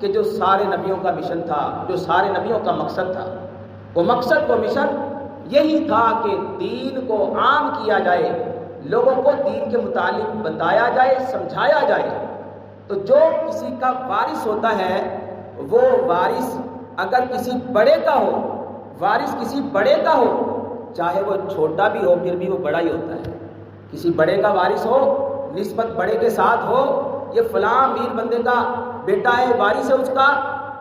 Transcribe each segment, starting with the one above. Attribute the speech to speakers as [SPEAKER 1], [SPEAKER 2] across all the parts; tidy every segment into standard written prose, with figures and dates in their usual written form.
[SPEAKER 1] کہ جو سارے نبیوں کا مشن تھا، جو سارے نبیوں کا مقصد تھا، وہ مقصد و مشن یہی تھا کہ دین کو عام کیا جائے، لوگوں کو دین کے متعلق بتایا جائے، سمجھایا جائے۔ تو جو کسی کا وارث ہوتا ہے، وہ وارث اگر کسی بڑے کا ہو، وارث کسی بڑے کا ہو، چاہے وہ چھوٹا بھی ہو پھر بھی وہ بڑا ہی ہوتا ہے۔ کسی بڑے کا وارث ہو، نسبت بڑے کے ساتھ ہو، یہ فلاں امیر بندے کا بیٹا ہے، وارث ہے اس کا،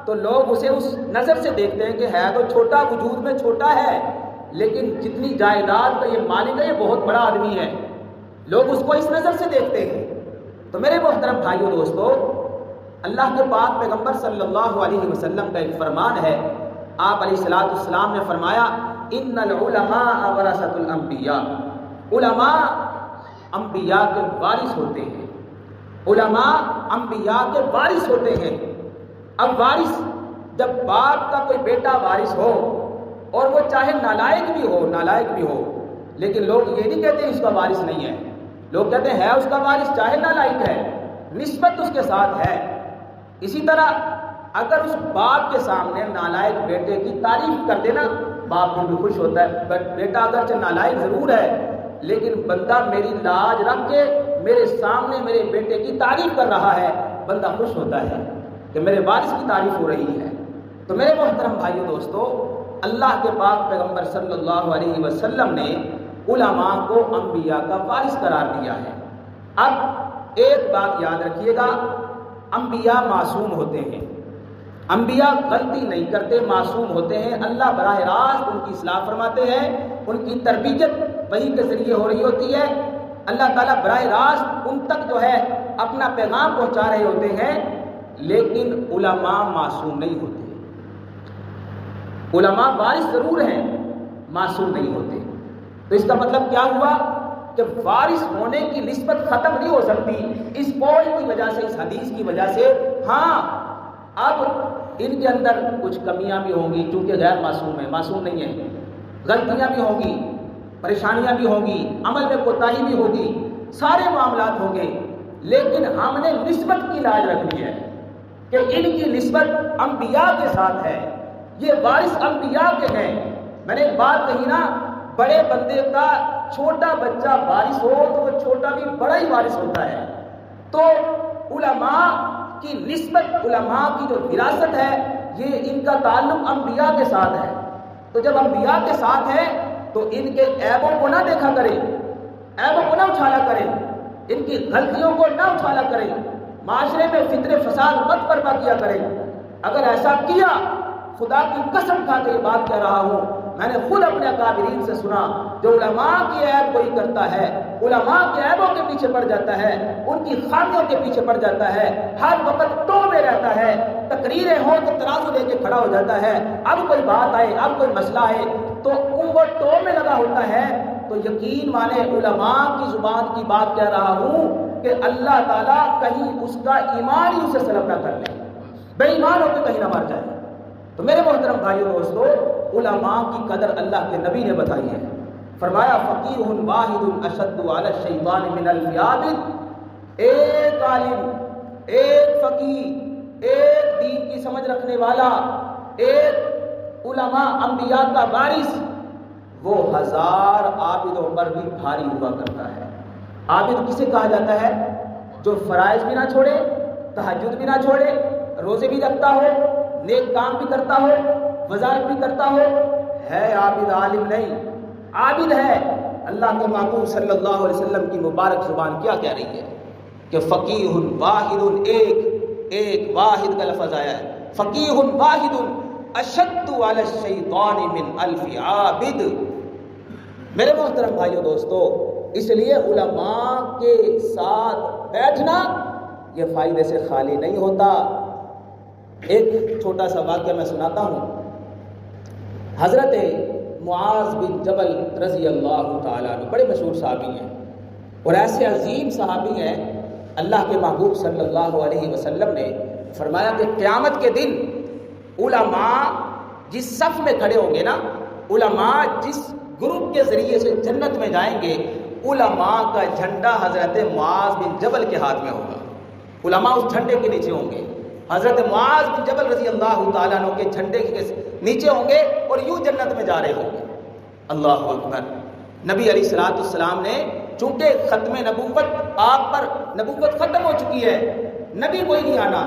[SPEAKER 1] تو لوگ اسے اس نظر سے دیکھتے ہیں کہ ہے تو چھوٹا، وجود میں چھوٹا ہے، لیکن جتنی جائیداد کا یہ مالک ہے یہ بہت بڑا آدمی ہے، لوگ اس کو اس نظر سے دیکھتے ہیں۔ تو میرے محترم بھائیو دوستو، اللہ کے پاک پیغمبر صلی اللہ علیہ وسلم کا ایک فرمان ہے، آپ علیہ السلام نے فرمایا ان العلماء ورثۃ الانبیاء، علماء انبیاء کے وارث ہوتے ہیں، علماء انبیاء کے وارث ہوتے ہیں۔ اب وارث، جب باپ کا کوئی بیٹا وارث ہو اور وہ چاہے نالائق بھی ہو، لیکن لوگ یہ نہیں کہتے اس کا وارث نہیں ہے، لوگ کہتے ہیں اس کا وارث، چاہے نالائق ہے، نسبت اس کے ساتھ ہے۔ اسی طرح اگر اس باپ کے سامنے نالائق بیٹے کی تعریف کر دینا، باپ بھی خوش ہوتا ہے، بیٹا اگرچہ نالائق ضرور ہے لیکن بندہ میری لاج رکھ کے میرے سامنے میرے بیٹے کی تعریف کر رہا ہے، بندہ خوش ہوتا ہے کہ میرے وارث کی تعریف ہو رہی ہے۔ تو میرے محترم بھائیو دوستو، اللہ کے پاک پیغمبر صلی اللہ علیہ وسلم نے علماء کو انبیاء کا وارث قرار دیا ہے۔ اب ایک بات یاد رکھیے گا، انبیاء معصوم ہوتے ہیں، انبیاء غلطی نہیں کرتے، معصوم ہوتے ہیں، اللہ براہ راست ان کی اصلاح فرماتے ہیں، ان کی تربیت وحی کے ذریعے ہو رہی ہوتی ہے، اللہ تعالیٰ براہ راست ان تک جو ہے اپنا پیغام پہنچا رہے ہوتے ہیں، لیکن علماء معصوم نہیں ہوتے۔ علماء وارث ضرور ہیں، معصوم نہیں ہوتے۔ تو اس کا مطلب کیا ہوا کہ وارث ہونے کی نسبت ختم نہیں ہو سکتی اس قول کی وجہ سے، اس حدیث کی وجہ سے۔ ہاں، اب ان کے اندر کچھ کمیاں بھی ہوں گی، چونکہ غیر معصوم ہے، معصوم نہیں ہے، غلطیاں بھی ہوں گی، پریشانیاں بھی ہوں گی، عمل میں کوتاہی بھی ہوگی، سارے معاملات ہوں گے، لیکن ہم نے نسبت کی لاج رکھنی ہے کہ ان کی نسبت انبیاء کے ساتھ ہے، یہ وارث انبیاء کے ہیں۔ میں نے ایک بات کہی نا، بڑے بندے کا چھوٹا بچہ وارث ہو تو وہ چھوٹا بھی بڑا ہی وارث ہوتا ہے۔ تو علماء کی نسبت، علماء کی جو وراثت ہے، یہ ان کا تعلق انبیاء کے ساتھ ہے۔ تو جب انبیاء کے ساتھ ہے تو ان کے عیبوں کو نہ دیکھا کریں، عیبوں کو نہ اچھالا کریں، ان کی غلطیوں کو نہ اچھالا کریں، معاشرے میں فتنہ فساد مت برپا کیا کریں۔ اگر ایسا کیا، خدا کی قسم کھا کے یہ بات کہہ رہا ہوں، میں نے خود اپنے اکابرین سے سنا، جو علماء کی عیب کوئی کرتا ہے، علماء کے عیبوں کے پیچھے پڑ جاتا ہے، ان کی خامیوں کے پیچھے پڑ جاتا ہے، ہر وقت ٹو میں رہتا ہے، تقریریں ہوں تو ترازو لے کے کھڑا ہو جاتا ہے، اب کوئی بات آئے، اب کوئی مسئلہ آئے تو وہ ٹو میں لگا ہوتا ہے۔ تو یقین مانے علماء کی زبان کی بات کہہ رہا ہوں کہ اللہ تعالیٰ کہیں اس کا ایمان ہی اسے سلب نہ کر لے، بے ایمان ہو کے کہیں نہ مر جائے۔ تو میرے محترم بھائیو دوستو، علماء کی قدر اللہ کے نبی نے بتائی ہے، فرمایا فقیہ واحد اشد علی الشیطان من الف عابد، ایک عالم، ایک فقیہ، ایک دین کی سمجھ رکھنے والا، ایک علماء انبیاء کا وارث، وہ 1000 عابدوں پر بھی بھاری ہوا کرتا ہے۔ عابد کسے کہا جاتا ہے؟ جو فرائض بھی نہ چھوڑے، تہجد بھی نہ چھوڑے، روزے بھی رکھتا ہو، نیک کام بھی کرتا ہو، وظائف بھی کرتا ہو، ہے عابد، عالم نہیں، عابد ہے۔ اللہ کے محبوب صلی اللہ علیہ وسلم کی مبارک زبان کیا کہہ رہی ہے کہ فقیہ واحد، ایک واحد کا لفظ آیا ہے، فقیہ واحد اشد علی الشیطان من الف عابد۔ میرے محترم بھائیو دوستو، اس لیے علماء کے ساتھ بیٹھنا یہ فائدے سے خالی نہیں ہوتا۔ ایک چھوٹا سا واقعہ میں سناتا ہوں۔ حضرت معاذ بن جبل رضی اللہ تعالیٰ عنہ بڑے مشہور صحابی ہیں اور ایسے عظیم صحابی ہیں، اللہ کے محبوب صلی اللہ علیہ وسلم نے فرمایا کہ قیامت کے دن علماء جس صف میں کھڑے ہوں گے نا، علماء جس گروپ کے ذریعے سے جنت میں جائیں گے، علماء کا جھنڈا حضرت معاذ بن جبل کے ہاتھ میں ہوگا، علماء اس جھنڈے کے نیچے ہوں گے۔ حضرت معاذ بن جبل رضی اللہ تعالیٰ عنہ کے جھنڈے کے نیچے ہوں گے اور یوں جنت میں جا رہے ہوں گے. اللہ اکبر. نبی علیہ الصلوۃ والسلام نے چونکہ ختم نبوت آپ پر نبوت ختم ہو چکی ہے, نبی کوئی نہیں آنا,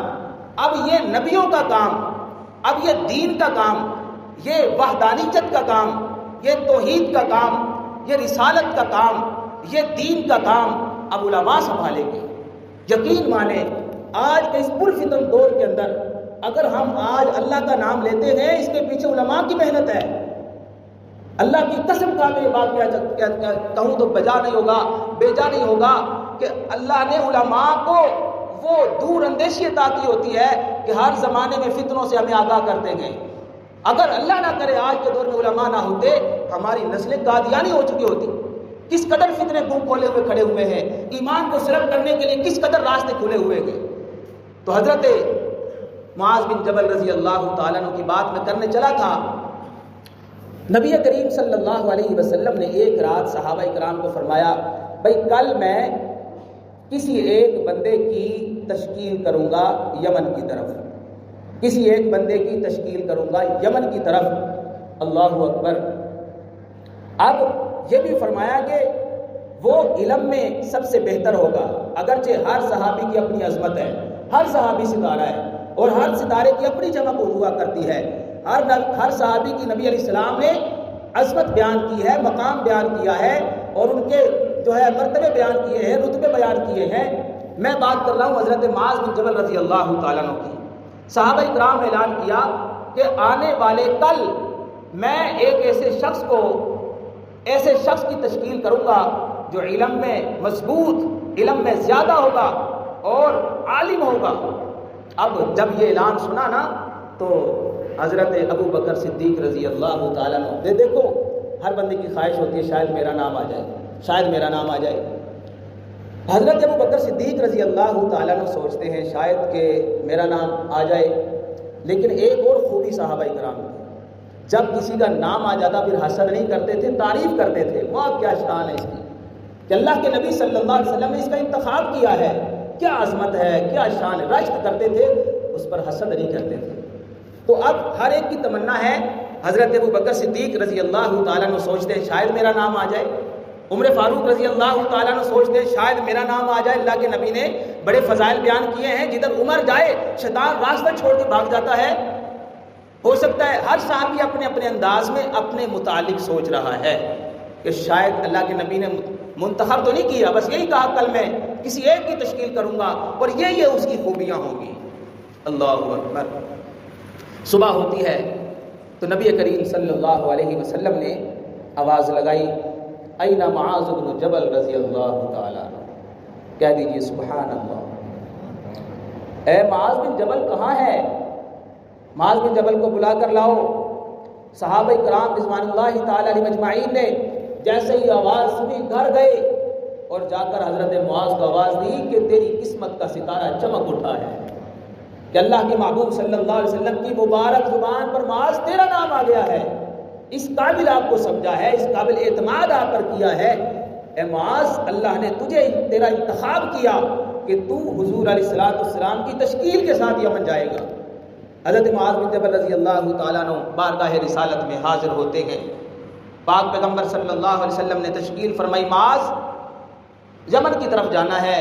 [SPEAKER 1] اب یہ نبیوں کا کام, اب یہ دین کا کام, یہ وحدانیت کا کام, یہ توحید کا کام, یہ رسالت کا کام, یہ دین کا کام اب علماء سنبھالیں گے. یقین مانیں آج کے اس پرفتن دور کے اندر اگر ہم آج اللہ کا نام لیتے ہیں اس کے پیچھے علماء کی محنت ہے. اللہ کی قسم کا میں یہ بات کہوں تو بجا نہیں ہوگا, بیجا نہیں ہوگا کہ اللہ نے علماء کو وہ دور اندیشی عطا کی ہوتی ہے کہ ہر زمانے میں فتنوں سے ہمیں آگاہ کرتے گئے. اگر اللہ نہ کرے آج کے دور میں علماء نہ ہوتے ہماری نسلیں قادیانی ہو چکی ہوتی. کس قدر فتنے منہ کھولے ہوئے کھڑے ہوئے ہیں, ایمان کو سلب کرنے کے لیے کس قدر راستے کھلے ہوئے گئے. تو حضرت معاذ بن جبل رضی اللہ تعالیٰ عنہ کی بات میں کرنے چلا تھا. نبی کریم صلی اللہ علیہ وسلم نے ایک رات صحابہ کرام کو فرمایا, بھائی کل میں کسی ایک بندے کی تشکیل کروں گا یمن کی طرف, کسی ایک بندے کی تشکیل کروں گا یمن کی طرف. اللہ اکبر. اب یہ بھی فرمایا کہ وہ علم میں سب سے بہتر ہوگا. اگرچہ ہر صحابی کی اپنی عظمت ہے, ہر صحابی ستارہ ہے اور ہر ستارے کی اپنی چمک ہوا کرتی ہے. ہر صحابی کی نبی علیہ السلام نے عظمت بیان کی ہے, مقام بیان کیا ہے اور ان کے جو ہے مرتبے بیان کیے ہیں, رتبے بیان کیے ہیں. میں بات کر رہا ہوں حضرت معاذ بن جبل رضی اللہ تعالیٰ عنہ کی. صحابہ کرام نے اعلان کیا کہ آنے والے کل میں ایک ایسے شخص کی تشکیل کروں گا جو علم میں مضبوط, علم میں زیادہ ہوگا اور عالم ہوگا. اب جب یہ اعلان سنا نا تو حضرت ابو بکر صدیق رضی اللہ تعالیٰ عنہ, دیکھو ہر بندے کی خواہش ہوتی ہے شاید میرا نام آ جائے, شاید میرا نام آ جائے. حضرت ابو بکر صدیق رضی اللہ تعالیٰ عنہ سوچتے ہیں شاید کہ میرا نام آ جائے. لیکن ایک اور خوبی صحابہ کرام کی, جب کسی کا نام آ جاتا پھر حسد نہیں کرتے تھے, تعریف کرتے تھے. واہ کیا شان ہے اس کی کہ اللہ کے نبی صلی اللہ علیہ وسلم نے اس کا انتخاب کیا ہے, کیا عظمت ہے, کیا شان ہے. رشک کرتے تھے, اس پر حسد نہیں کرتے تھے. تو اب ہر ایک کی تمنا ہے. حضرت ابو بکر صدیق رضی اللہ تعالیٰ عنہ سوچتے ہیں شاید میرا نام آ جائے. عمر فاروق رضی اللہ تعالیٰ عنہ سوچتے ہیں شاید میرا نام آ جائے. اللہ کے نبی نے بڑے فضائل بیان کیے ہیں, جدھر عمر جائے شیطان راستہ چھوڑ کے بھاگ جاتا ہے. ہو سکتا ہے ہر صحابی اپنے اپنے انداز میں اپنے متعلق سوچ رہا ہے کہ شاید اللہ کے نبی نے منتخب تو نہیں کیا, بس یہی کہا کل میں کسی ایک کی تشکیل کروں گا اور یہ اس کی خوبیاں ہوں گی. اللہ اکبر. صبح ہوتی ہے تو نبی کریم صلی اللہ علیہ وسلم نے آواز لگائی, این معاذ بن جبل رضی اللہ تعالیٰ عنہ. کہہ دیجئے سبحان اللہ, اے معاذ بن جبل کہاں ہے؟ معاذ بن جبل کو بلا کر لاؤ. صحابہ کرام رضوان اللہ تعالیٰ علیہ مجمعین نے جیسے ہی آواز سنی گھر گئے اور جا کر حضرت معاذ کو آواز دی کہ تیری قسمت کا ستارہ چمک اٹھا ہے, کہ اللہ کے محبوب صلی اللہ علیہ وسلم کی مبارک زبان پر معاذ تیرا نام آ گیا ہے. اس قابل آپ کو سمجھا ہے, اس قابل اعتماد آپ پر کیا ہے. اے معاذ اللہ نے تجھے تیرا انتخاب کیا کہ تو حضور علیہ الصلوۃ والسلام کی تشکیل کے ساتھ یمن جائے گا. حضرت معاذ بن جبل رضی اللہ تعالیٰ عنہ بارگاہ رسالت میں حاضر ہوتے ہیں. پاک پیغمبر صلی اللہ علیہ وسلم نے تشکیل فرمائی, معاذ یمن کی طرف جانا ہے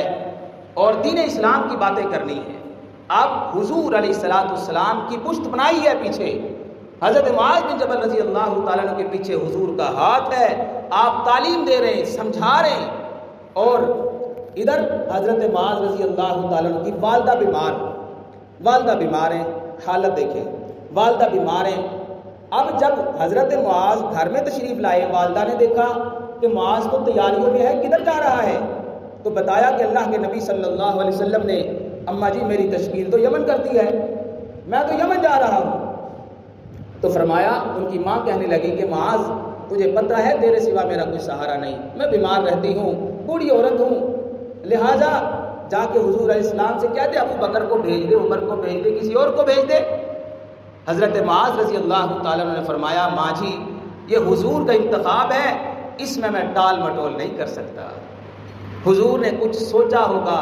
[SPEAKER 1] اور دین اسلام کی باتیں کرنی ہے. اب حضور علیہ الصلوۃ والسلام کی پشت بنائی ہے پیچھے, حضرت معاذ بن جبل رضی اللہ تعالیٰ عنہ کے پیچھے حضور کا ہاتھ ہے, آپ تعلیم دے رہے ہیں, سمجھا رہے ہیں. اور ادھر حضرت معاذ رضی اللہ تعالیٰ عنہ کی والدہ بیمار ہیں. حالت دیکھیں, والدہ بیمار ہیں. اب جب حضرت معاذ گھر میں تشریف لائے, والدہ نے دیکھا کہ معاذ تو تیاریوں میں ہے, کدھر جا رہا ہے؟ تو بتایا کہ اللہ کے نبی صلی اللہ علیہ وسلم نے اماں جی میری تشکیل تو یمن کر دی ہے, میں تو یمن جا رہا ہوں. تو فرمایا, ان کی ماں کہنے لگی کہ معاذ تجھے پتہ ہے تیرے سوا میرا کوئی سہارا نہیں, میں بیمار رہتی ہوں, بوڑھی عورت ہوں, لہٰذا جا کے حضور علیہ السلام سے کہہ دے ابو بکر کو بھیج دے, عمر کو بھیج دے, کسی اور کو بھیج دے. حضرت معاذ رضی اللہ تعالیٰ نے فرمایا, ماں جی یہ حضور کا انتخاب ہے, اس میں ٹال مٹول نہیں کر سکتا. حضور نے کچھ سوچا ہوگا,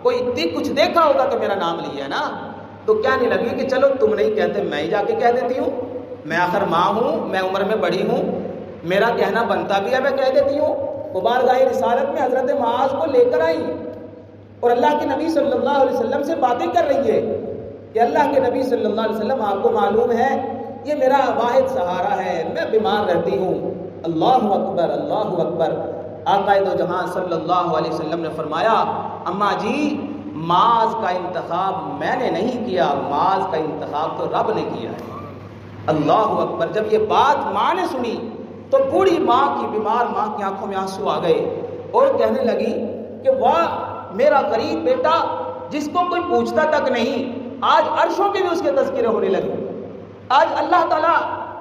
[SPEAKER 1] کوئی کچھ دیکھا ہوگا تو میرا نام لیا ہے نا. تو کہنے لگی کہ چلو تم نہیں کہتے میں ہی جا کے کہہ دیتی ہوں، میں آخر ماں ہوں، میں عمر میں بڑی ہوں، میرا کہنا بنتا بھی ہے، میں کہہ دیتی ہوں۔ وہ بارگاہ رسالت میں حضرت معاذ کو لے کر آئی اور اللہ کے نبی صلی اللہ علیہ وسلم سے باتیں کر رہی ہے کہ اللہ کے نبی صلی اللہ علیہ وسلم آپ کو معلوم ہے یہ میرا واحد سہارا ہے، میں بیمار رہتی ہوں۔ اللہ اکبر، اللہ اکبر۔ آقا دو جہاں صلی اللہ علیہ وسلم نے فرمایا اماں جی معاذ کا انتخاب میں نے نہیں کیا، معاذ کا انتخاب تو رب نے کیا ہے۔ اللہ اکبر۔ جب یہ بات ماں نے سنی تو بوڑھی ماں کی، بیمار ماں کی آنکھوں میں آنسو آ گئے اور کہنے لگی کہ واہ میرا غریب بیٹا جس کو کوئی پوچھتا تک نہیں، آج عرشوں کے بھی اس کے تذکرے ہونے لگے۔ آج اللہ تعالیٰ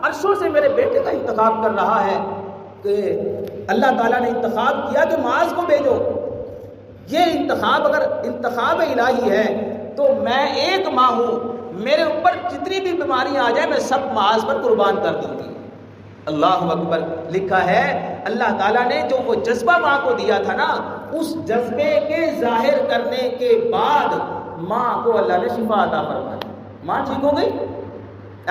[SPEAKER 1] عرشوں سے میرے بیٹے کا انتخاب کر رہا ہے کہ اللہ تعالیٰ نے انتخاب کیا کہ معاذ کو بھیجو۔ یہ انتخاب اگر انتخاب الہی ہے تو میں ایک ماں ہوں، میرے اوپر جتنی بھی بیماریاں آ جائیں میں سب معاذ پر قربان کر دوں گی۔ اللہ اکبر۔ لکھا ہے اللہ تعالیٰ نے جو وہ جذبہ ماں کو دیا تھا نا، اس جذبے کے ظاہر کرنے کے بعد ماں کو اللہ نے شفا عطا فرمائی، ماں ٹھیک ہو گئی۔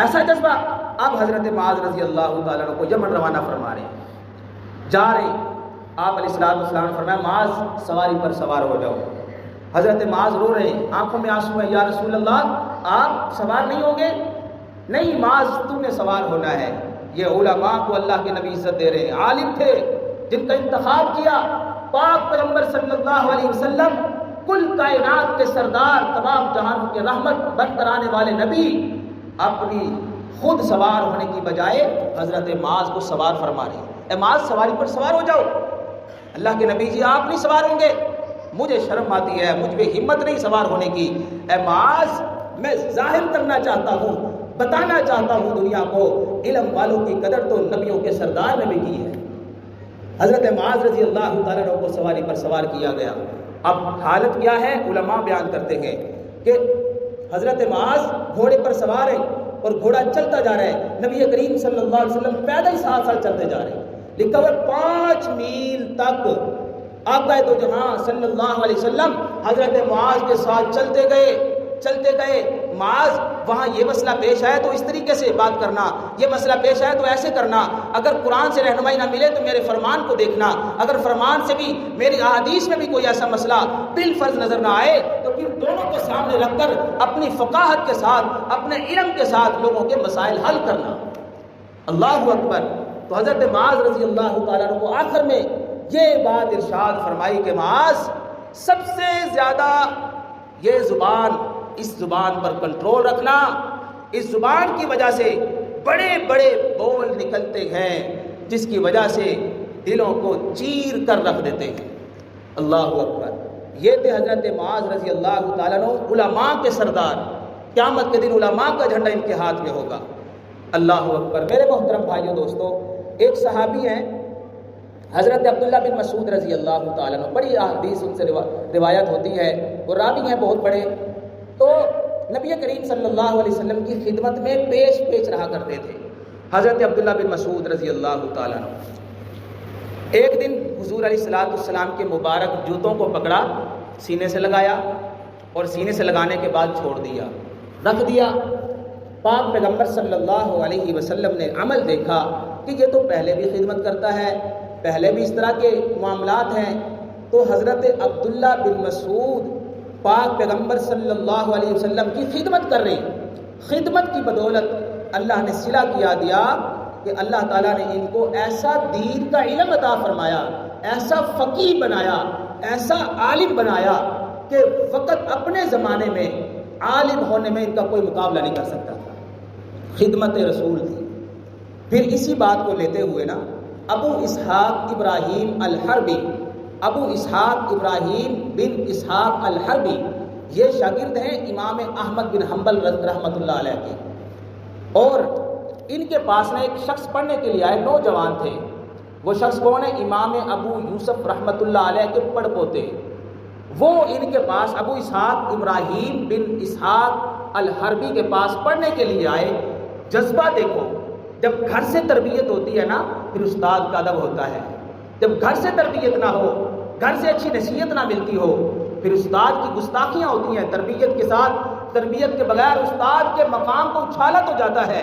[SPEAKER 1] ایسا جذبہ اب حضرت معاذ رضی اللہ تعالیٰ عنہ کو یمن روانہ فرما رہے ہیں، جا رہے ہیں۔ آپ علیہ السلام نے فرمایا معاذ سواری پر سوار ہو جاؤ۔ حضرت معاذ رو رہے ہیں، آنکھوں میں آنسو ہیں، یا رسول اللہ آپ سوار نہیں ہوں گے؟ نہیں معاذ تم نے سوار ہونا ہے۔ یہ علماء کو اللہ کے نبی عزت دے رہے ہیں، عالم تھے جن کا انتخاب کیا پاک پیغمبر صلی اللہ علیہ وسلم، کل کائنات کے سردار، تمام جہانوں کے رحمت بن کر آنے والے نبی، اپنی خود سوار ہونے کی بجائے حضرت معاذ کو سوار فرما رہے ہیں۔ اے معاذ سواری پر سوار ہو جاؤ۔ اللہ کے نبی جی آپ نہیں سوار ہوں گے؟ مجھے شرم آتی ہے، مجھ میں ہمت نہیں سوار ہونے کی۔ اے معاذ میں ظاہر کرنا چاہتا ہوں، بتانا چاہتا ہوں دنیا کو، علم والوں کی قدر تو نبیوں کے سردار نے بھی کی ہے۔ حضرت معاذ رضی اللہ تعالیٰ عنہ کو سواری پر سوار کیا گیا۔ اب حالت کیا ہے علماء بیان کرتے ہیں کہ حضرت معاذ گھوڑے پر سوار ہے اور گھوڑا چلتا جا رہا ہے، نبی کریم صلی اللہ علیہ وسلم پیدل ساتھ ساتھ چلتے جا رہے ہیں۔ لکھا ہوا 5 میل تک آقا دو جہاں صلی اللہ علیہ وسلم حضرت معاذ کے ساتھ چلتے گئے۔ معاذ وہاں یہ مسئلہ پیش آئے تو اس طریقے سے بات کرنا، یہ مسئلہ پیش آئے تو ایسے کرنا، اگر قرآن سے رہنمائی نہ ملے تو میرے فرمان کو دیکھنا، اگر فرمان سے بھی میری احادیث میں بھی کوئی ایسا مسئلہ بالفرض نظر نہ آئے تو پھر دونوں کو سامنے رکھ کر اپنی فقاہت کے ساتھ، اپنے علم کے ساتھ لوگوں کے مسائل حل کرنا۔ اللہ اکبر۔ تو حضرت معاذ رضی اللہ تعالیٰ عنہ کو آخر میں یہ بات ارشاد فرمائی کہ معاذ سب سے زیادہ یہ زبان، اس زبان پر کنٹرول رکھنا، اس زبان کی وجہ سے بڑے بڑے بول نکلتے ہیں جس کی وجہ سے دلوں کو چیر کر رکھ دیتے ہیں۔ اللہ اکبر۔ یہ تھے حضرت معاذ رضی اللہ تعالیٰ عنہ، علماء کے سردار۔ قیامت کے دن علماء کا جھنڈا ان کے ہاتھ میں ہوگا۔ اللہ اکبر۔ میرے محترم بھائیوں دوستو، ایک صحابی ہیں حضرت عبداللہ بن مسعود رضی اللہ تعالیٰ عنہ، بڑی احادیث ان سے روایت ہوتی ہے، وہ راوی ہیں بہت بڑے، تو نبی کریم صلی اللہ علیہ وسلم کی خدمت میں پیش رہا کرتے تھے حضرت عبداللہ بن مسعود رضی اللہ تعالیٰ عنہ۔ ایک دن حضور علیہ السلام کے مبارک جوتوں کو پکڑا، سینے سے لگایا اور سینے سے لگانے کے بعد چھوڑ دیا، رکھ دیا۔ پاک پیغمبر صلی اللہ علیہ وسلم نے عمل دیکھا کہ یہ تو پہلے بھی خدمت کرتا ہے، پہلے بھی اس طرح کے معاملات ہیں، تو حضرت عبداللہ بن مسعود پاک پیغمبر صلی اللہ علیہ وسلم کی خدمت کر رہے ہیں۔ خدمت کی بدولت اللہ نے صلہ کیا دیا کہ اللہ تعالیٰ نے ان کو ایسا دین کا علم عطا فرمایا، ایسا فقیہ بنایا، ایسا عالم بنایا کہ فقط اپنے زمانے میں عالم ہونے میں ان کا کوئی مقابلہ نہیں کر سکتا تھا۔ خدمت رسول تھی۔ پھر اسی بات کو لیتے ہوئے نا ابو اسحاق ابراہیم الحربی، ابو اسحاق ابراہیم بن اسحاق الحربی، یہ شاگرد ہیں امام احمد بن حنبل رحمۃ اللہ علیہ کے، اور ان کے پاس میں ایک شخص پڑھنے کے لیے آئے، نوجوان تھے۔ وہ شخص کون ہے؟ امام ابو یوسف رحمۃ اللہ علیہ کے پڑ پوتے۔ وہ ان کے پاس ابو اسحاق ابراہیم بن اسحاق الحربی کے پاس پڑھنے کے لیے آئے۔ جذبہ دیکھو، جب گھر سے تربیت ہوتی ہے نا پھر استاد کا ادب ہوتا ہے۔ جب گھر سے تربیت نہ ہو، گھر سے اچھی نصیحت نہ ملتی ہو، پھر استاد کی گستاخیاں ہوتی ہیں۔ تربیت کے ساتھ تربیت کے بغیر استاد کے مقام کو اچھالا تو جاتا ہے،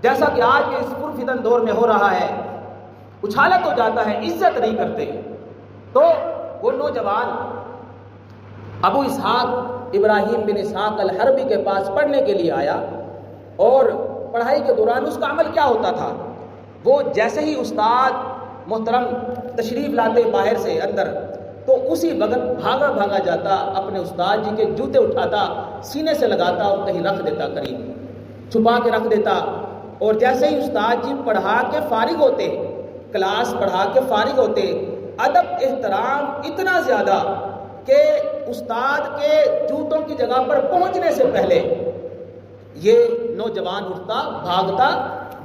[SPEAKER 1] جیسا کہ آج کے اس پرفتن دور میں ہو رہا ہے، اچھالا تو جاتا ہے، عزت نہیں کرتے۔ تو وہ نوجوان ابو اسحاق ابراہیم بن اسحاق الحربی کے پاس پڑھنے کے لیے آیا، اور پڑھائی کے دوران اس کا عمل کیا ہوتا تھا، وہ جیسے ہی استاد محترم تشریف لاتے باہر سے اندر، تو اسی وقت بھاگا بھاگا جاتا، اپنے استاد جی کے جوتے اٹھاتا، سینے سے لگاتا اور کہیں رکھ دیتا، قریب چھپا کے رکھ دیتا۔ اور جیسے ہی استاد جی پڑھا کے فارغ ہوتے، کلاس پڑھا کے فارغ ہوتے، ادب احترام اتنا زیادہ کہ استاد کے جوتوں کی جگہ پر پہنچنے سے پہلے یہ نوجوان اٹھتا، بھاگتا،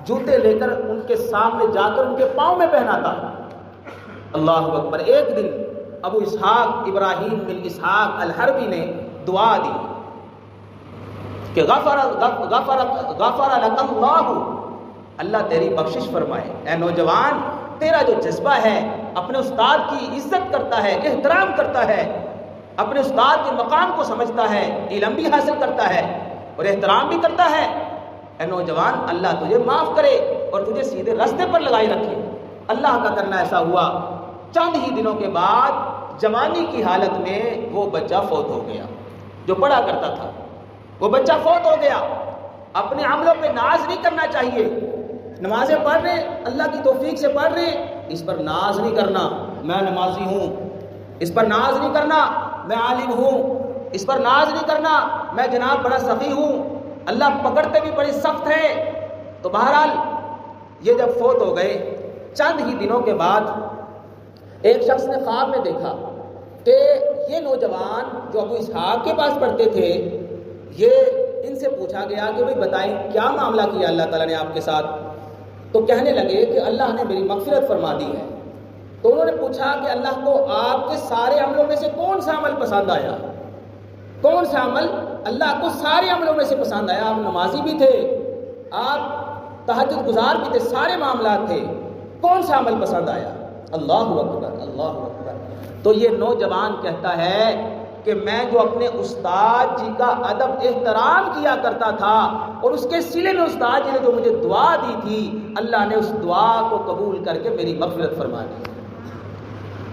[SPEAKER 1] جوتے لے کر ان کے سامنے جا کر ان کے پاؤں میں پہناتا۔ اللہ اکبر۔ ایک دن ابو اسحاق ابراہیم بن اسحاق الحربی نے دعا دی کہ غفر لک اللہ، اللہ تیری بخشش فرمائے۔ اے نوجوان، تیرا جو جذبہ ہے، اپنے استاد کی عزت کرتا ہے، احترام کرتا ہے، اپنے استاد کے مقام کو سمجھتا ہے، علم بھی حاصل کرتا ہے اور احترام بھی کرتا ہے، اے نوجوان اللہ تجھے معاف کرے اور تجھے سیدھے راستے پر لگائے رکھے۔ اللہ کا کرنا ایسا ہوا، چند ہی دنوں کے بعد جوانی کی حالت میں وہ بچہ فوت ہو گیا جو پڑھا کرتا تھا۔ وہ بچہ فوت ہو گیا۔ اپنے عملوں پہ ناز نہیں کرنا چاہیے۔ نمازیں پڑھ رہے، اللہ کی توفیق سے پڑھ رہے، اس پر ناز نہیں کرنا میں نمازی ہوں، اس پر ناز نہیں کرنا میں عالم ہوں، اس پر ناز نہیں کرنا میں جناب بڑا سخی ہوں، اللہ پکڑتے بھی بڑی سخت ہے۔ تو بہرحال یہ جب فوت ہو گئے، چند ہی دنوں کے بعد ایک شخص نے خواب میں دیکھا کہ یہ نوجوان جو ابو اسحاق کے پاس پڑھتے تھے، یہ ان سے پوچھا گیا کہ بھئی بتائیں کیا معاملہ کیا اللہ تعالیٰ نے آپ کے ساتھ؟ تو کہنے لگے کہ اللہ نے میری مغفرت فرما دی ہے۔ تو انہوں نے پوچھا کہ اللہ کو آپ کے سارے عملوں میں سے کون سا عمل پسند آیا؟ کون سا عمل اللہ کو سارے عملوں میں سے پسند آیا؟ آپ نمازی بھی تھے، آپ تہجد گزار بھی تھے، سارے معاملات تھے، کون سا عمل پسند آیا؟ اللہ اکبر، اللہ اکبر۔ تو یہ نوجوان کہتا ہے کہ میں جو اپنے استاد جی کا ادب احترام کیا کرتا تھا، اور اس کے سلے میں استاد جی نے جو مجھے دعا دی تھی، اللہ نے اس دعا کو قبول کر کے میری مغفرت فرما دی۔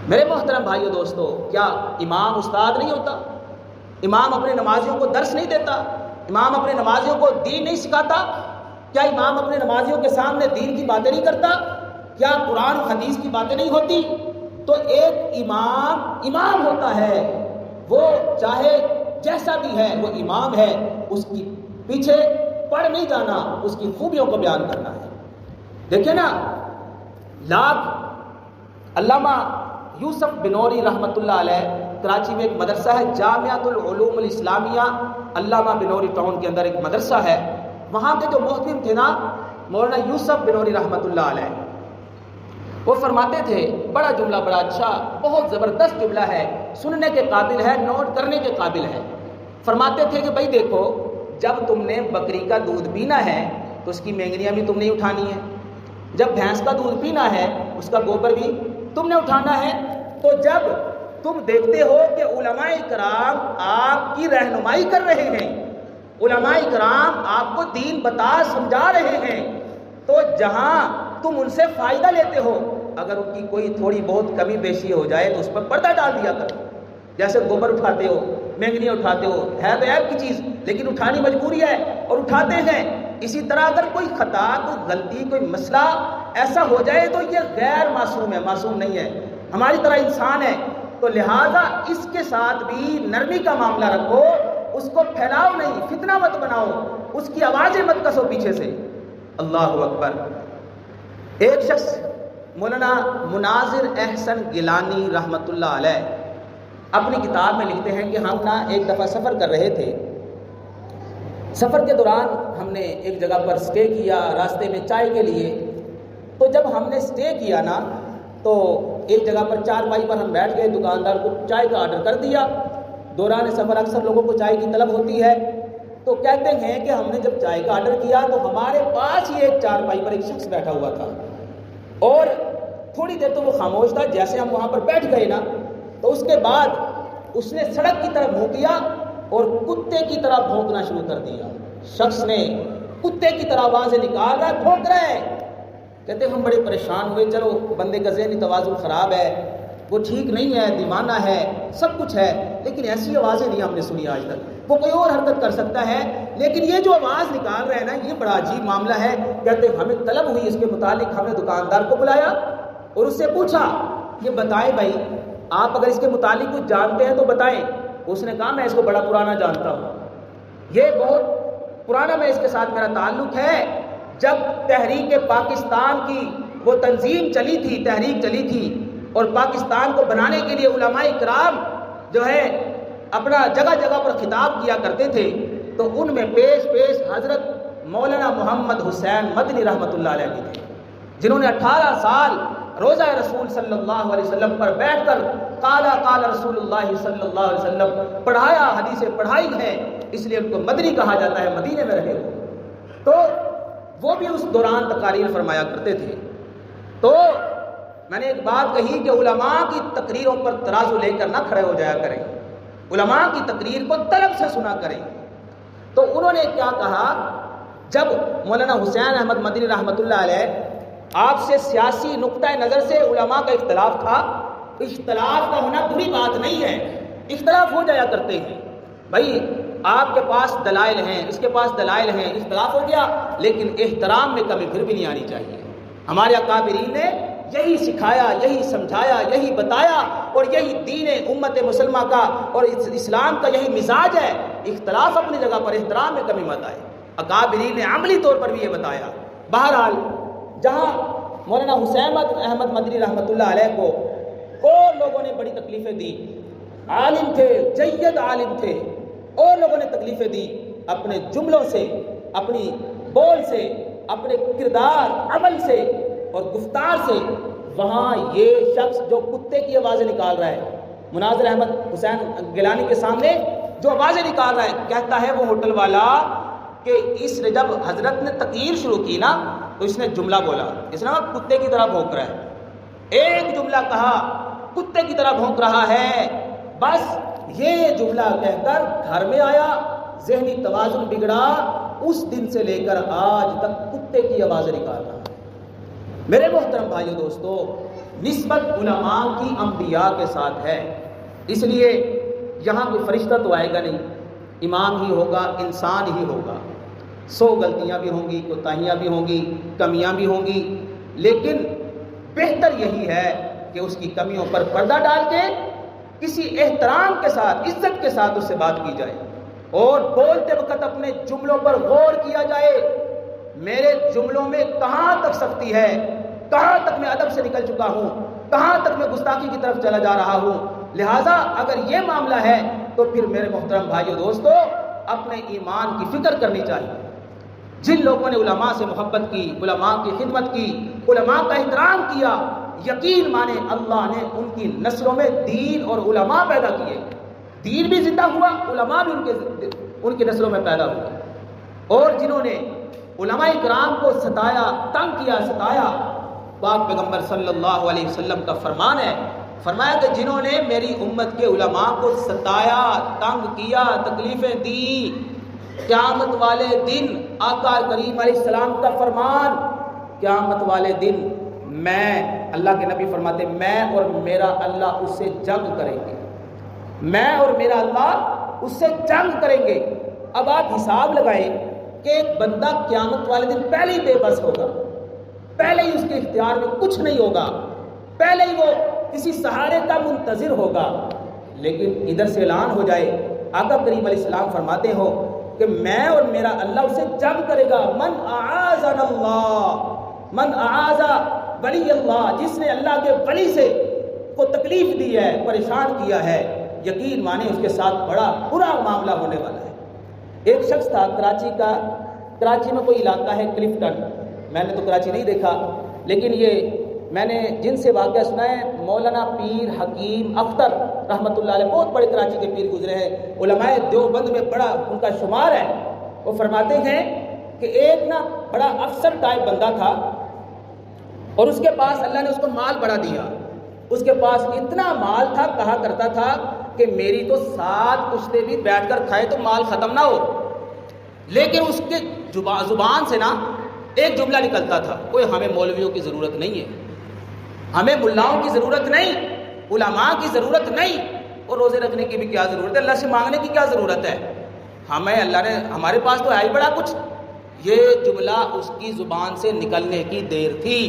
[SPEAKER 1] میرے محترم بھائیو دوستو، کیا امام استاد نہیں ہوتا؟ امام اپنے نمازیوں کو درس نہیں دیتا؟ امام اپنے نمازیوں کو دین نہیں سکھاتا؟ کیا امام اپنے نمازیوں کے سامنے دین کی باتیں نہیں کرتا؟ کیا قرآن و حدیث کی باتیں نہیں ہوتی؟ تو ایک امام ہوتا ہے، وہ چاہے جیسا بھی ہے وہ امام ہے، اس کی پیچھے پڑ نہیں جانا، اس کی خوبیوں کو بیان کرنا ہے۔ دیکھیں نا، علامہ یوسف بنوری رحمۃ اللہ علیہ، کراچی میں ایک مدرسہ ہے جامعۃ العلوم الاسلامیہ، علامہ بنوری ٹاؤن کے اندر ایک مدرسہ ہے، وہاں کے جو محترم تھے نا مولانا یوسف بنوری رحمۃ اللہ علیہ، وہ فرماتے تھے، بڑا جملہ، بڑا اچھا، بہت زبردست جملہ ہے، سننے کے قابل ہے، نوٹ کرنے کے قابل ہے۔ فرماتے تھے کہ بھائی دیکھو، جب تم نے بکری کا دودھ پینا ہے تو اس کی مینگنیاں بھی تم نے اٹھانی ہے، جب بھینس کا دودھ پینا ہے اس کا گوبر بھی تم نے اٹھانا ہے۔ تو جب تم دیکھتے ہو کہ علماء کرام آپ کی رہنمائی کر رہے ہیں، علماء کرام آپ کو دین بتا سمجھا رہے ہیں، تو جہاں تم ان سے فائدہ لیتے ہو، اگر ان کی کوئی تھوڑی بہت کمی بیشی ہو جائے تو اس پر پردہ ڈال دیا کرو۔ جیسے گوبر اٹھاتے ہو، مینگنیاں اٹھاتے ہو، ہے تو عیب کی چیز لیکن اٹھانی مجبوری ہے اور اٹھاتے ہیں۔ اسی طرح اگر کوئی خطا، کوئی غلطی، کوئی مسئلہ ایسا ہو جائے تو یہ غیر معصوم ہے، معصوم نہیں ہے، ہماری طرح انسان ہے، تو لہٰذا اس کے ساتھ بھی نرمی کا معاملہ رکھو، اس کو پھیلاؤ نہیں، فتنہ مت بناؤ، اس کی آوازیں مت کسو پیچھے سے۔ اللہ اکبر۔ ایک شخص مولانا مناظر احسن گیلانی رحمۃ اللہ علیہ اپنی کتاب میں لکھتے ہیں کہ ہم ایک دفعہ سفر کر رہے تھے، سفر کے دوران ہم نے ایک جگہ پر سٹے کیا، راستے میں چائے کے لیے۔ تو جب ہم نے سٹے کیا نا، تو ایک جگہ پر چارپائی پر ہم بیٹھ گئے، دکاندار کو چائے کا آرڈر کر دیا۔ دوران سفر اکثر لوگوں کو چائے کی طلب ہوتی ہے، تو کہتے ہیں کہ ہم نے جب چائے کا آرڈر کیا تو ہمارے پاس ہی ایک چارپائی پر ایک شخص بیٹھا ہوا تھا، اور تھوڑی دیر تو وہ خاموش تھا۔ جیسے ہم وہاں پر بیٹھ گئے نا، تو اس کے بعد اس نے سڑک کی طرف منہ کیا اور کتے کی طرح بھونکنا شروع کر دیا. شخص نے کتے کی طرح آوازیں نکال رہا ہے، بھونک رہا ہے. کہتے ہم بڑے پریشان ہوئے، چلو بندے کا ذہنی توازن خراب ہے، وہ ٹھیک نہیں ہے، دیوانہ ہے، سب کچھ ہے، لیکن ایسی آوازیں نہیں ہم نے سنی آج تک. وہ کوئی اور حرکت کر سکتا ہے، لیکن یہ جو آواز نکال رہا ہے نا، یہ بڑا عجیب معاملہ ہے. کہتے ہمیں طلب ہوئی اس کے متعلق، ہم نے دکاندار کو بلایا اور اس سے پوچھا یہ بتائیں بھائی آپ اگر اس کے متعلق کچھ جانتے ہیں تو بتائیں. اس نے کہا میں اس کو بڑا پرانا جانتا ہوں، یہ بہت پرانا، میں اس کے ساتھ میرا تعلق ہے. جب تحریک پاکستان کی وہ تنظیم چلی تھی، تحریک چلی تھی، اور پاکستان کو بنانے کے لیے علماء کرام جو ہے اپنا جگہ جگہ پر خطاب کیا کرتے تھے، تو ان میں پیش حضرت مولانا محمد حسین مدنی رحمۃ اللہ علیہ تھے، جنہوں نے 18 سال روزہ رسول صلی اللہ علیہ وسلم پر بیٹھ کر قال رسول اللہ صلی اللہ علیہ وسلم پڑھایا، حدیثیں پڑھائی ہیں، اس لیے ان کو مدنی کہا جاتا ہے، مدینے میں رہے ہو. تو وہ بھی اس دوران تقاریر فرمایا کرتے تھے. تو میں نے ایک بات کہی کہ علماء کی تقریروں پر ترازو لے کر نہ کھڑے ہو جایا کریں، علماء کی تقریر کو طلب سے سنا کریں. تو انہوں نے کیا کہا، جب مولانا حسین احمد مدنی رحمۃ اللہ علیہ آپ سے سیاسی نقطۂ نظر سے علماء کا اختلاف تھا، اختلاف کا ہونا بری بات نہیں ہے، اختلاف ہو جایا کرتے ہیں بھائی، آپ کے پاس دلائل ہیں، اس کے پاس دلائل ہیں، اختلاف ہو گیا، لیکن احترام میں کمی پھر بھی نہیں آنی چاہیے. ہمارے اکابرین نے یہی سکھایا، یہی سمجھایا، یہی بتایا، اور یہی دین امت مسلمہ کا اور اسلام کا یہی مزاج ہے. اختلاف اپنی جگہ پر، احترام میں کمی مت آئے. اکابرین نے عملی طور پر بھی یہ بتایا. بہرحال جہاں مولانا حسین احمد مدنی رحمۃ اللہ علیہ کو اور لوگوں نے بڑی تکلیفیں دی، عالم تھے، جید عالم تھے، اور لوگوں نے تکلیفیں دی اپنے جملوں سے، اپنی بول سے، اپنے کردار عمل سے اور گفتار سے. وہاں یہ شخص جو کتے کی آوازیں نکال رہا ہے، مناظر احمد حسین گیلانی کے سامنے جو آوازیں نکال رہا ہے، کہتا ہے وہ ہوٹل والا کہ اس نے جب حضرت نے تقریر شروع کی نا تو اس نے جملہ بولا، اس نے کہا کتے کی طرح بھونک رہا ہے. ایک جملہ کہا کتے کی طرح بھونک رہا ہے، بس یہ جملہ کہہ کر گھر میں آیا، ذہنی توازن بگڑا، اس دن سے لے کر آج تک کتے کی آوازیں نکال رہا ہے. میرے محترم بھائیو دوستو، نسبت علماء کی انبیاء کے ساتھ ہے، اس لیے یہاں کوئی فرشتہ تو آئے گا نہیں، امام ہی ہوگا، انسان ہی ہوگا. 100 غلطیاں بھی ہوں گی، کوتاہیاں بھی ہوں گی، کمیاں بھی ہوں گی، لیکن بہتر یہی ہے کہ اس کی کمیوں پر پردہ ڈال کے کسی احترام کے ساتھ، عزت کے ساتھ اس سے بات کی جائے، اور بولتے وقت اپنے جملوں پر غور کیا جائے. میرے جملوں میں کہاں تک سختی ہے، کہاں تک میں ادب سے نکل چکا ہوں، کہاں تک میں گستاخی کی طرف چلا جا رہا ہوں. لہٰذا اگر یہ معاملہ ہے تو پھر میرے محترم بھائیو دوستو، اپنے ایمان کی فکر کرنی چاہیے. جن لوگوں نے علماء سے محبت کی، علماء کی خدمت کی، علماء کا احترام کیا، یقین مانے اللہ نے ان کی نسلوں میں دین اور علماء پیدا کیے. دین بھی زندہ ہوا، علماء بھی ان کی نسلوں میں پیدا ہوئے. اور جنہوں نے علماء کرام کو ستایا، تنگ کیا، ستایا، پاک پیغمبر صلی اللہ علیہ وسلم کا فرمان ہے، فرمایا کہ جنہوں نے میری امت کے علماء کو ستایا، تنگ کیا، تکلیفیں دی، قیامت والے دن آقا کریم علیہ السلام کا فرمان، قیامت والے دن میں، اللہ کے نبی فرماتے میں اور میرا اللہ اس سے جنگ کریں گے، میں اور میرا اللہ اس سے جنگ کریں گے. اب آپ حساب لگائیں کہ ایک بندہ قیامت والے دن پہلے ہی بے بس ہوگا، پہلے ہی اس کے اختیار میں کچھ نہیں ہوگا، پہلے ہی وہ کسی سہارے کا منتظر ہوگا. لیکن ادھر سے اعلان ہو جائے، آقا کریم علیہ السلام فرماتے ہو کہ میں اور میرا اللہ اسے جنگ کرے گا. من اعاذنا اللہ، من اعاذ ولی اللہ، جس نے اللہ کے ولی سے کو تکلیف دی ہے، پریشان کیا ہے، یقین مانے اس کے ساتھ بڑا برا معاملہ ہونے والا ہے. ایک شخص تھا کراچی کا، کراچی میں کوئی علاقہ ہے کلفٹن، میں نے تو کراچی نہیں دیکھا، لیکن یہ میں نے جن سے واقعہ سنا ہے، مولانا پیر حکیم اختر رحمۃ اللہ علیہ، بہت بڑے کراچی کے پیر گزرے ہیں، علماء دیوبند میں بڑا ان کا شمار ہے. وہ فرماتے ہیں کہ ایک نا بڑا افسر ٹائپ بندہ تھا، اور اس کے پاس اللہ نے اس کو مال بڑا دیا، اس کے پاس اتنا مال تھا، کہا کرتا تھا کہ میری تو 7 کشتے بھی بیٹھ کر کھائے تو مال ختم نہ ہو، لیکن اس کے زبان سے نا ایک جملہ نکلتا تھا، کوئی ہمیں مولویوں کی ضرورت نہیں ہے، ہمیں ملاؤں کی ضرورت نہیں، علماء کی ضرورت نہیں، اور روزے رکھنے کی بھی کیا ضرورت ہے، اللہ سے مانگنے کی کیا ضرورت ہے، ہمیں اللہ نے، ہمارے پاس تو ہے ہی بڑا کچھ۔ یہ جملہ اس کی زبان سے نکلنے کی دیر تھی،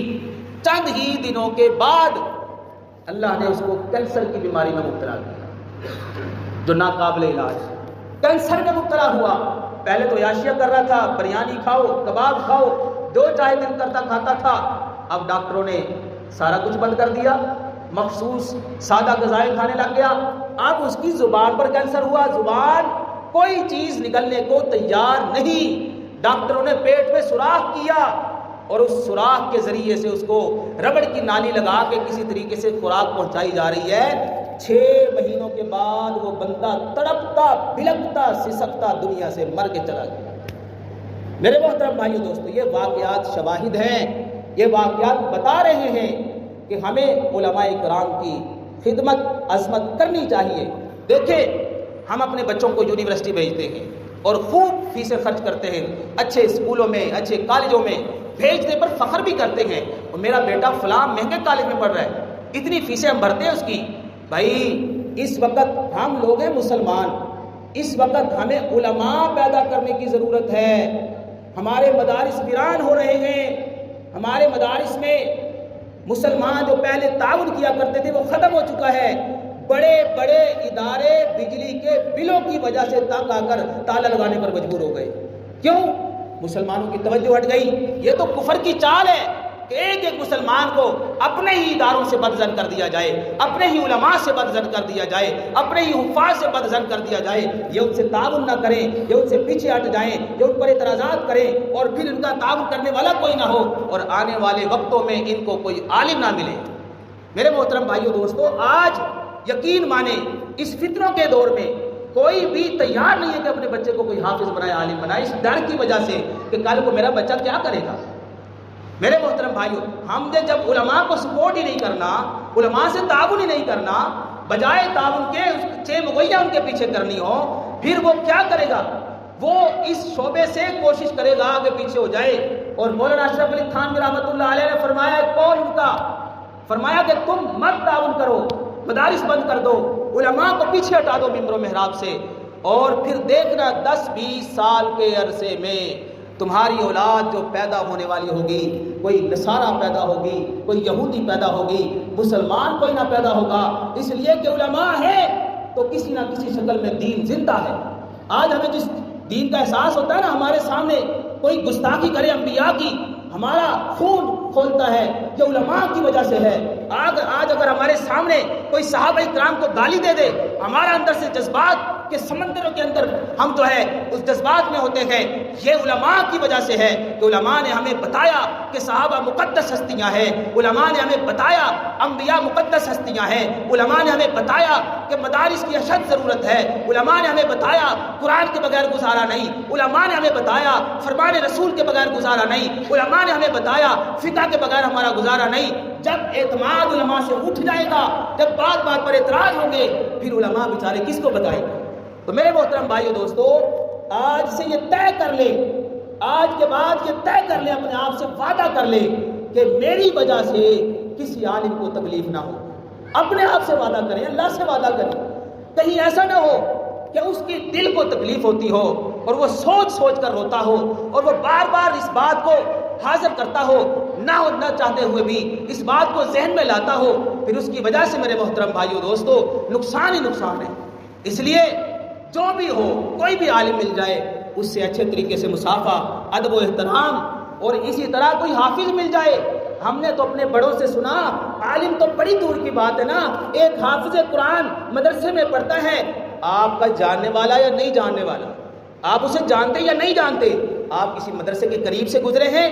[SPEAKER 1] چند ہی دنوں کے بعد اللہ نے اس کو کینسر کی بیماری میں مبتلا کیا، جو ناقابل علاج، کینسر میں مبتلا ہوا۔ پہلے تو عیاشیاں کر رہا تھا، بریانی کھاؤ، کباب کھاؤ، جو چاہے دل کرتا کھاتا تھا۔ اب ڈاکٹروں نے سارا کچھ بند کر دیا، مخصوص سادہ غذائیں کھانے لگ گیا۔ اب اس کی زبان پر کینسر ہوا، زبان کوئی چیز نکلنے کو تیار نہیں۔ ڈاکٹروں نے پیٹ میں سوراخ کیا اور اس سوراخ کے ذریعے سے اس کو ربڑ کی نالی لگا کے کسی طریقے سے خوراک پہنچائی جا رہی ہے۔ 6 مہینوں کے بعد وہ بندہ تڑپتا بلکتا سسکتا دنیا سے مر کے چلا گیا۔ میرے محترم بھائیو دوستو، یہ واقعات شواہد ہیں، یہ واقعات بتا رہے ہیں کہ ہمیں علماء کرام کی خدمت عظمت کرنی چاہیے۔ دیکھیں، ہم اپنے بچوں کو یونیورسٹی بھیجتے ہیں اور خوب فیسیں خرچ کرتے ہیں، اچھے اسکولوں میں، اچھے کالجوں میں بھیجنے پر فخر بھی کرتے ہیں، اور میرا بیٹا فلاں مہنگے کالج میں پڑھ رہا ہے، اتنی فیسیں ہم بھرتے ہیں اس کی۔ بھائی، اس وقت ہم لوگ ہیں مسلمان، اس وقت ہمیں علماء پیدا کرنے کی ضرورت ہے۔ ہمارے مدارس ویران ہو رہے ہیں، ہمارے مدارس میں مسلمان جو پہلے تعاون کیا کرتے تھے وہ ختم ہو چکا ہے۔ بڑے بڑے ادارے بجلی کے بلوں کی وجہ سے تنگ آ کر تالا لگانے پر مجبور ہو گئے۔ کیوں؟ مسلمانوں کی توجہ ہٹ گئی۔ یہ تو کفر کی چال ہے کہ ایک ایک مسلمان کو اپنے ہی اداروں سے بدظن کر دیا جائے، اپنے ہی علماء سے بدظن کر دیا جائے، اپنے ہی حفاظ سے بدظن کر دیا جائے۔ یہ ان سے تعاون نہ کریں، یہ ان سے پیچھے ہٹ جائیں، یہ ان پر اعتراضات کریں، اور پھر ان کا تعاون کرنے والا کوئی نہ ہو، اور آنے والے وقتوں میں ان کو کوئی عالم نہ ملے۔ میرے محترم بھائیو دوستو، آج یقین مانیں اس فتنوں کے دور میں کوئی بھی تیار نہیں ہے کہ اپنے بچے کو کوئی حافظ بنائے، عالم بنائے، اس ڈر کی وجہ سے کہ کل کو میرا بچہ کیا کرے گا۔ میرے محترم بھائیو، ہم نے جب علماء کو سپورٹ ہی نہیں کرنا، علماء سے تعاون ہی نہیں کرنا، بجائے تعاون کے 6 مغیہ ان کے پیچھے کرنی ہو، پھر وہ کیا کرے گا؟ وہ اس شعبے سے کوشش کرے گا کہ پیچھے ہو جائے۔ اور مولانا اشرف علی تھانوی رحمۃ اللہ علیہ نے فرمایا، کون ان کا فرمایا کہ تم مت تعاون کرو، مدارس بند کر دو، علماء کو پیچھے ہٹا دو ممبر و محراب سے، اور پھر دیکھنا 10-20 سال کے عرصے میں تمہاری اولاد جو پیدا ہونے والی ہوگی، کوئی نصارہ پیدا ہوگی، کوئی یہودی پیدا ہوگی، مسلمان کوئی نہ پیدا ہوگا، اس لیے کہ علماء ہے تو کسی نہ کسی شکل میں دین زندہ ہے۔ آج ہمیں جس دین کا احساس ہوتا ہے نا، ہمارے سامنے کوئی گستاخی کرے انبیاء کی، ہمارا خون کھولتا ہے، یہ علماء کی وجہ سے ہے۔ آج اگر ہمارے سامنے کوئی صحابہ کرام کو گالی دے دے، ہمارا اندر سے جذبات کے سمندروں کے اندر ہم جو ہے اس جذبات میں ہوتے ہیں، یہ علماء کی وجہ سے ہے کہ علماء نے ہمیں بتایا کہ صحابہ مقدس ہستیاں ہیں، علماء نے ہمیں بتایا انبیاء مقدس ہستیاں ہیں، علماء نے ہمیں بتایا کہ مدارس کی اشد ضرورت ہے، علماء نے ہمیں بتایا قرآن کے بغیر گزارا نہیں، علماء نے ہمیں بتایا فرمان رسول کے بغیر گزارا نہیں، علماء نے ہمیں بتایا فقہ کے بغیر ہمارا گزارا نہیں۔ جب اعتماد علماء سے اٹھ جائے گا، جب بات بات پر اعتراض ہوں گے، پھر علماء بیچارے کس کو بتائیں گے؟ تو میرے محترم بھائیو دوستو، آج سے یہ طے کر لے، آج کے بعد یہ طے کر لے، اپنے آپ سے وعدہ کر لے کہ میری وجہ سے کسی عالم کو تکلیف نہ ہو۔ اپنے آپ سے وعدہ کریں، اللہ سے وعدہ کریں، کہیں ایسا نہ ہو کہ اس کی دل کو تکلیف ہوتی ہو اور وہ سوچ سوچ کر روتا ہو اور وہ بار بار اس بات کو حاضر کرتا ہو، نہ چاہتے ہوئے بھی اس بات کو ذہن میں لاتا ہو، پھر اس کی وجہ سے میرے محترم بھائیو دوستو نقصان ہی نقصان ہے۔ اس لیے جو بھی ہو، کوئی بھی عالم مل جائے، اس سے اچھے طریقے سے مصافحہ، ادب و احترام، اور اسی طرح کوئی حافظ مل جائے۔ ہم نے تو اپنے بڑوں سے سنا، عالم تو بڑی دور کی بات ہے نا، ایک حافظ قرآن مدرسے میں پڑھتا ہے، آپ کا جاننے والا یا نہیں جاننے والا، آپ اسے جانتے یا نہیں جانتے، آپ کسی مدرسے کے قریب سے گزرے ہیں،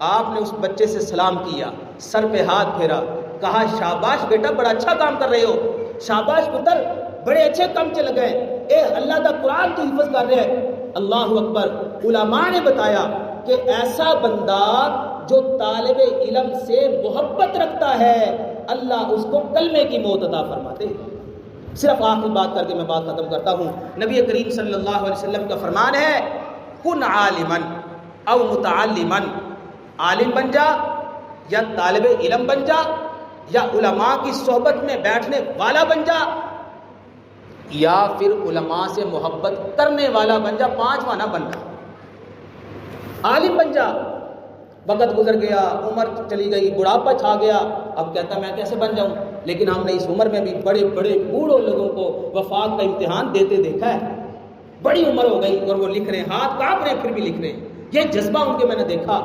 [SPEAKER 1] آپ نے اس بچے سے سلام کیا، سر پہ ہاتھ پھیرا، کہا شاباش بیٹا، بڑا اچھا کام کر رہے ہو، شاباش پتر، بڑے اچھے کام چل گئے، اے اللہ کا قرآن تو حفظ کر رہے ہیں، اللہ اکبر۔ علماء نے بتایا کہ ایسا بندہ جو طالب علم سے محبت رکھتا ہے، اللہ اس کو کلمے کی موت عطا فرماتے۔ صرف آخری بات کر کے میں بات ختم کرتا ہوں. نبی کریم صلی اللہ علیہ وسلم کا فرمان ہے کن عالما او متعلما، عالم بن جا یا طالب علم بن جا یا علماء کی صحبت میں بیٹھنے والا بن جا یا پھر علماء سے محبت کرنے والا بن جا، پانچواں نہ بننا. عالم بن جا، وقت گزر گیا، عمر چلی گئی، بڑھاپا چھا گیا، اب کہتا میں کیسے بن جاؤں. لیکن ہم نے اس عمر میں بھی بڑے بڑے بوڑھوں لوگوں کو وفات کا امتحان دیتے دیکھا ہے. بڑی عمر ہو گئی اور وہ لکھ رہے ہیں، ہاتھ کانپ رہے ہیں پھر بھی لکھ رہے ہیں. یہ جذبہ ان کے میں نے دیکھا.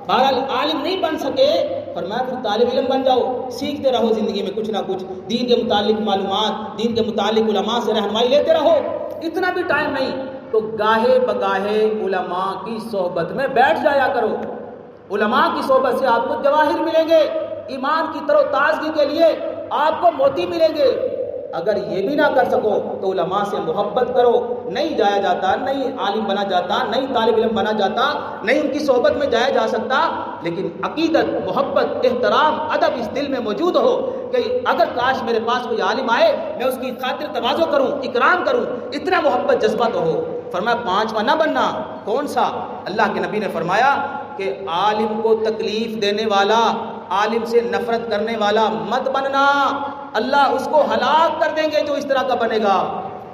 [SPEAKER 1] بہرحال عالم نہیں بن سکے، فرمایا پھر طالب علم بن جاؤ، سیکھتے رہو زندگی میں کچھ نہ کچھ، دین کے متعلق معلومات، دین کے متعلق علماء سے رہنمائی لیتے رہو. اتنا بھی ٹائم نہیں تو گاہے بگاہے علماء کی صحبت میں بیٹھ جایا کرو. علماء کی صحبت سے آپ کو جواہر ملیں گے، ایمان کی تر و تازگی کے لیے آپ کو موتی ملیں گے. اگر یہ بھی نہ کر سکو تو علماء سے محبت کرو. نہیں جایا جاتا، نہیں عالم بنا جاتا، نہیں طالب علم بنا جاتا، نہیں ان کی صحبت میں جایا جا سکتا، لیکن عقیدت، محبت، احترام، ادب اس دل میں موجود ہو کہ اگر کاش میرے پاس کوئی عالم آئے میں اس کی خاطر تواضع کروں، اکرام کروں. اتنا محبت جذبہ تو ہو. فرمایا پانچواں نہ بننا. کون سا؟ اللہ کے نبی نے فرمایا کہ عالم کو تکلیف دینے والا، عالم سے نفرت کرنے والا مت بننا. اللہ اس کو ہلاک کر دیں گے جو اس طرح کا بنے گا.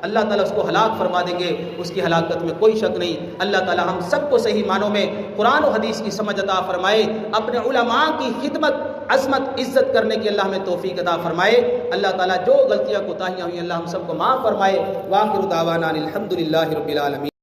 [SPEAKER 1] اللہ تعالیٰ اس کو ہلاک فرما دیں گے، اس کی ہلاکت میں کوئی شک نہیں. اللہ تعالیٰ ہم سب کو صحیح معنوں میں قرآن و حدیث کی سمجھ عطا فرمائے. اپنے علماء کی خدمت، عظمت، عزت کرنے کی اللہ ہمیں توفیق عطا فرمائے. اللہ تعالیٰ جو غلطیاں کوتاہیاں ہوئی اللہ ہم سب کو معاف فرمائے. وآخر دعوانا الحمد للہ رب العالمین.